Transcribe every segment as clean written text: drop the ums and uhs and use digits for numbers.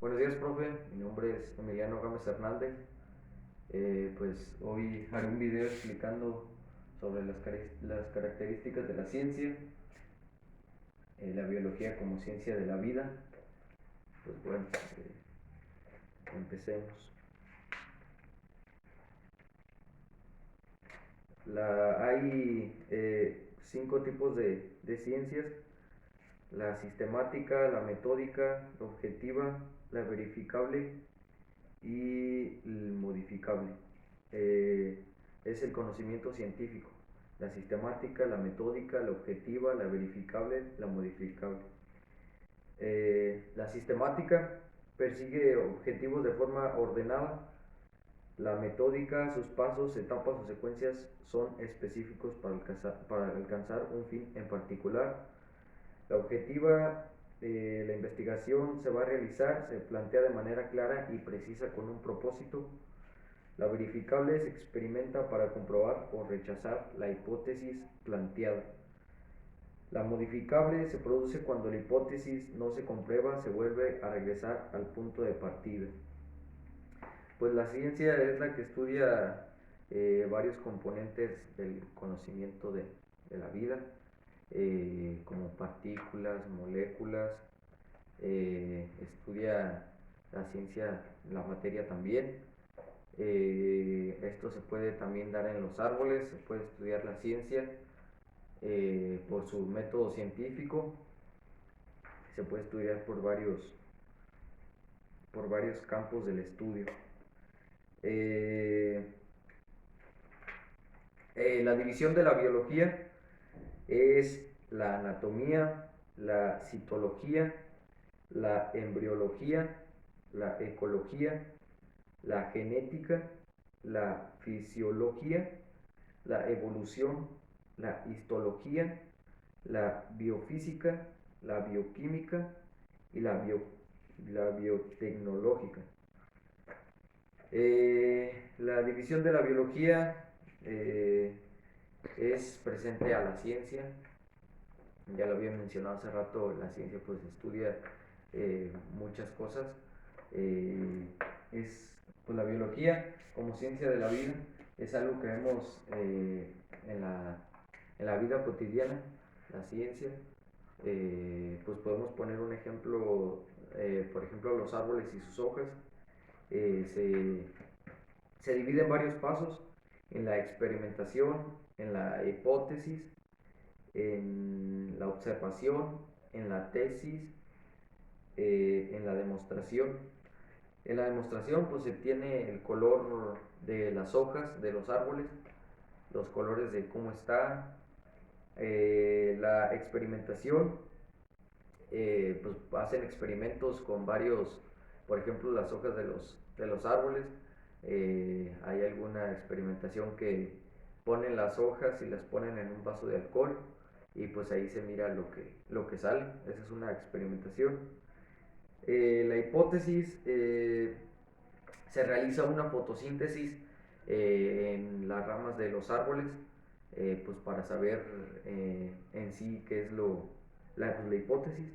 Buenos días, profe. Mi nombre es Emiliano Gámez Hernández. Pues hoy haré un video explicando sobre las características de la ciencia, la biología como ciencia de la vida. Pues bueno, empecemos. Hay 5 tipos de ciencias: la sistemática, la metódica, la objetiva, la verificable y el modificable. Eh, es el conocimiento científico: la sistemática, la metódica, la objetiva, la verificable, la modificable. La sistemática persigue objetivos de forma ordenada. La metódica, sus pasos, etapas o secuencias son específicos para alcanzar un fin en particular. La objetiva, la investigación se va a realizar, se plantea de manera clara y precisa con un propósito. La verificable se experimenta para comprobar o rechazar la hipótesis planteada. La modificable se produce cuando la hipótesis no se comprueba, se vuelve a regresar al punto de partida. Pues la ciencia es la que estudia varios componentes del conocimiento de la vida, como partículas, moléculas. Estudia la ciencia, la materia también. Esto se puede también dar en los árboles, se puede estudiar la ciencia por su método científico, se puede estudiar por varios campos del estudio. Eh, la división de la biología es la anatomía, la citología, la embriología, la ecología, la genética, la fisiología, la evolución, la histología, la biofísica, la bioquímica y la biotecnológica. La división de la biología eh, es presente a la ciencia. Ya lo había mencionado hace rato, la ciencia pues estudia muchas cosas. Eh, pues la biología como ciencia de la vida es algo que vemos en la vida cotidiana, la ciencia. Pues podemos poner un ejemplo, por ejemplo los árboles y sus hojas. Eh, se, Se divide en varios pasos: en la experimentación, en la hipótesis, en la observación, en la tesis, en la demostración. En la demostración pues se tiene el color de las hojas de los árboles, los colores de cómo está. La experimentación, pues hacen experimentos con varios, por ejemplo las hojas de los árboles. Hay alguna experimentación que ponen las hojas y las ponen en un vaso de alcohol y pues ahí se mira lo que sale. Esa es una experimentación. La hipótesis, se realiza una fotosíntesis en las ramas de los árboles, pues para saber en sí qué es la hipótesis.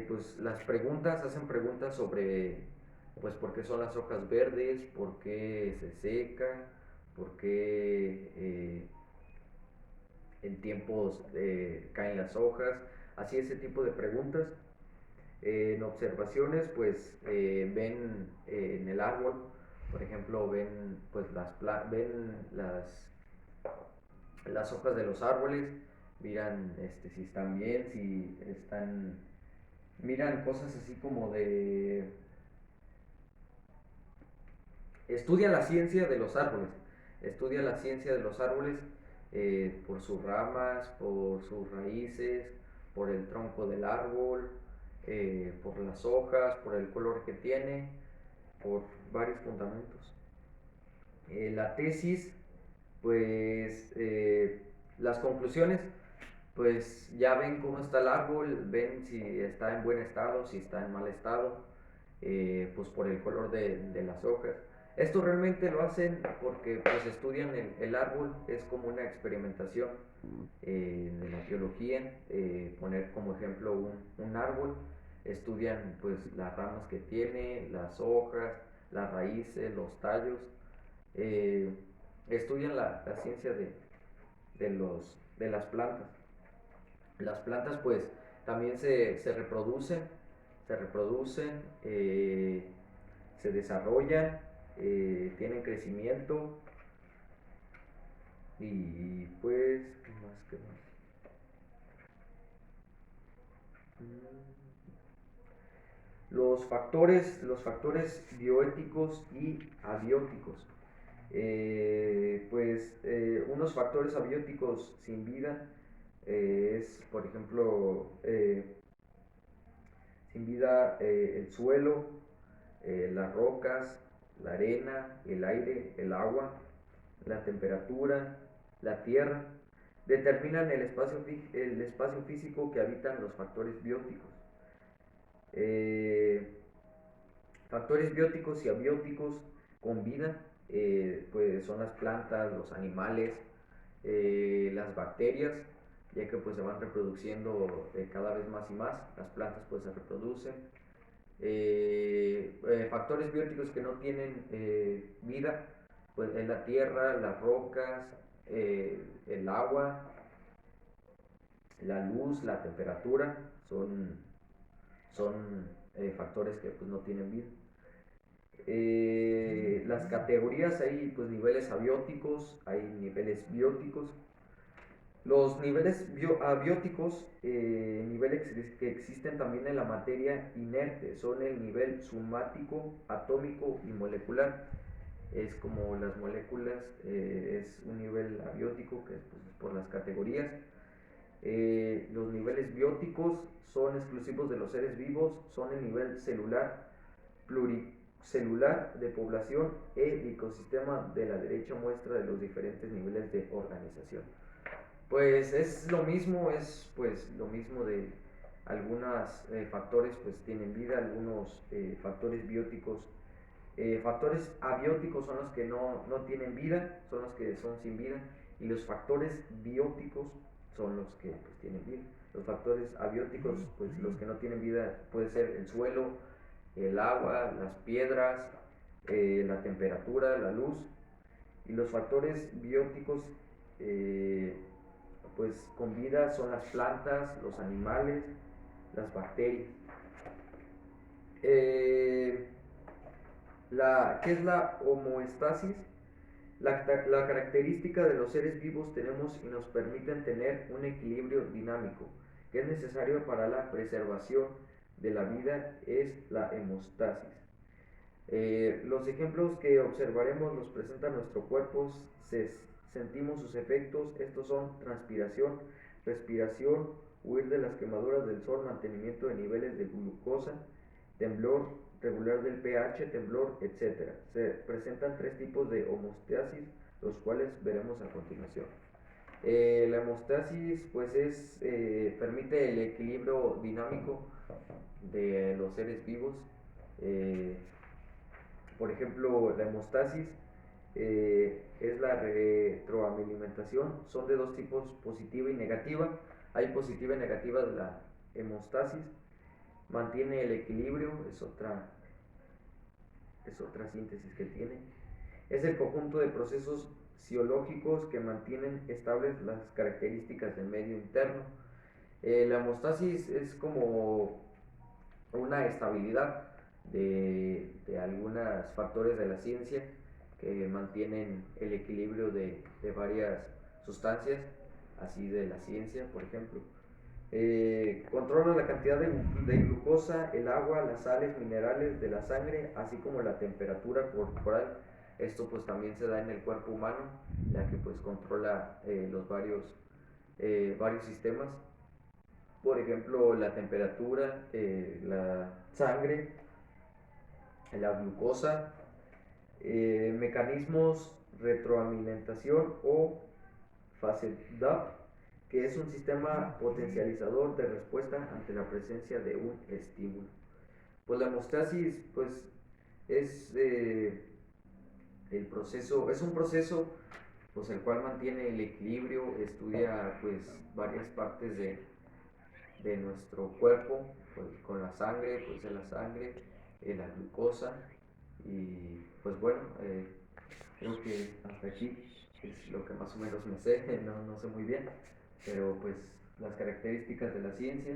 Pues las preguntas, hacen preguntas sobre pues por qué son las hojas verdes, por qué se seca, por qué en tiempos caen las hojas, así ese tipo de preguntas. En observaciones pues ven en el árbol, por ejemplo, ven pues ven las hojas de los árboles, miran si están bien, si están, miran cosas así como de, estudia la ciencia de los árboles, estudia la ciencia de los árboles por sus ramas, por sus raíces, por el tronco del árbol, por las hojas, por el color que tiene, por varios fundamentos. La tesis, pues las conclusiones, pues ya ven cómo está el árbol, ven si está en buen estado, si está en mal estado, pues por el color de las hojas. Esto realmente lo hacen porque pues estudian el árbol, es como una experimentación de la biología, poner como ejemplo un árbol. estudian pues las ramas que tiene, las hojas, las raíces, los tallos, eh, estudian la ciencia de las plantas. Las plantas pues también se reproducen, se desarrollan, tienen crecimiento y pues, ¿qué más? ¿Qué más? Los factores bioéticos y abióticos. Unos factores abióticos sin vida es, por ejemplo, sin vida el suelo, las rocas, la arena, el aire, el agua, la temperatura, la tierra. Determinan el espacio físico que habitan los factores bióticos. Eh, Factores bióticos y abióticos con vida, pues son las plantas, los animales, las bacterias, ya que pues se van reproduciendo cada vez más y más, las plantas pues se reproducen. Factores bióticos que no tienen vida, pues es la tierra, las rocas, el agua, la luz, la temperatura, son factores que pues no tienen vida. Las categorías, hay pues niveles abióticos, hay niveles bióticos. Los niveles abióticos, niveles que existen también en la materia inerte, son el nivel sumático, atómico y molecular. Es como las moléculas, es un nivel abiótico que es pues, por las categorías. Los niveles bióticos son exclusivos de los seres vivos, son el nivel celular, pluricelular de población e ecosistema de la derecha muestra de los diferentes niveles de organización. Pues es lo mismo, de algunos factores pues tienen vida, algunos factores bióticos. Factores abióticos son los que no tienen vida, son los que son sin vida, y los factores bióticos son los que pues, tienen vida. Los factores abióticos, pues los que no tienen vida, puede ser el suelo, el agua, las piedras, la temperatura, la luz. Y los factores bióticos, pues con vida son las plantas, los animales, las bacterias. ¿Qué es la homeostasis? La característica de los seres vivos tenemos y nos permiten tener un equilibrio dinámico que es necesario para la preservación de la vida es la hemostasis. Los ejemplos que observaremos los presenta nuestro cuerpo, sentimos sus efectos, estos son transpiración, respiración, huir de las quemaduras del sol, mantenimiento de niveles de glucosa, temblor, regular del pH, temblor, etc. Se presentan tres tipos de homeostasis, los cuales veremos a continuación. La hemostasis pues permite el equilibrio dinámico de los seres vivos. Por ejemplo, la hemostasis es la retroalimentación. Son de dos tipos, positiva y negativa. Hay positiva y negativa de la hemostasis. Mantiene el equilibrio, es otra síntesis que tiene. Es el conjunto de procesos fisiológicos que mantienen estables las características del medio interno. La hemostasis es como una estabilidad de algunos factores de la ciencia que mantienen el equilibrio de varias sustancias, así de la ciencia, por ejemplo. Controla la cantidad de glucosa, el agua, las sales minerales de la sangre, así como la temperatura corporal. Esto pues también se da en el cuerpo humano, ya que pues controla los varios sistemas. Por ejemplo, la temperatura, la sangre, la glucosa, mecanismos retroalimentación o FACEDAP, que es un sistema potencializador de respuesta ante la presencia de un estímulo. Pues la hemostasis pues es es un proceso pues el cual mantiene el equilibrio, estudia pues varias partes de nuestro cuerpo, pues con la sangre, pues de la sangre, la glucosa y pues bueno, creo que hasta aquí es lo que más o menos me sé, no sé muy bien, pero pues las características de la ciencia,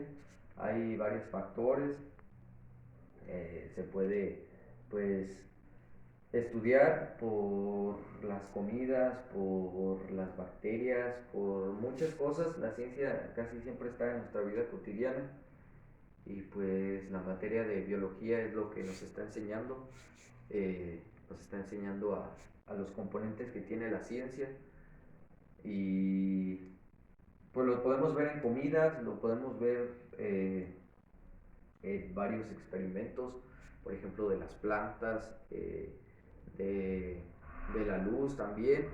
hay varios factores, se puede pues estudiar por las comidas, por las bacterias, por muchas cosas. La ciencia casi siempre está en nuestra vida cotidiana y pues la materia de biología es lo que nos está enseñando, nos está enseñando a los componentes que tiene la ciencia y pues lo podemos ver en comidas, lo podemos ver en varios experimentos, por ejemplo de las plantas, de, de la luz también.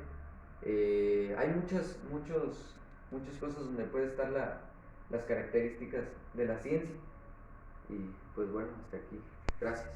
Hay muchas cosas donde puede estar las características de la ciencia. Y pues bueno, hasta aquí. Gracias.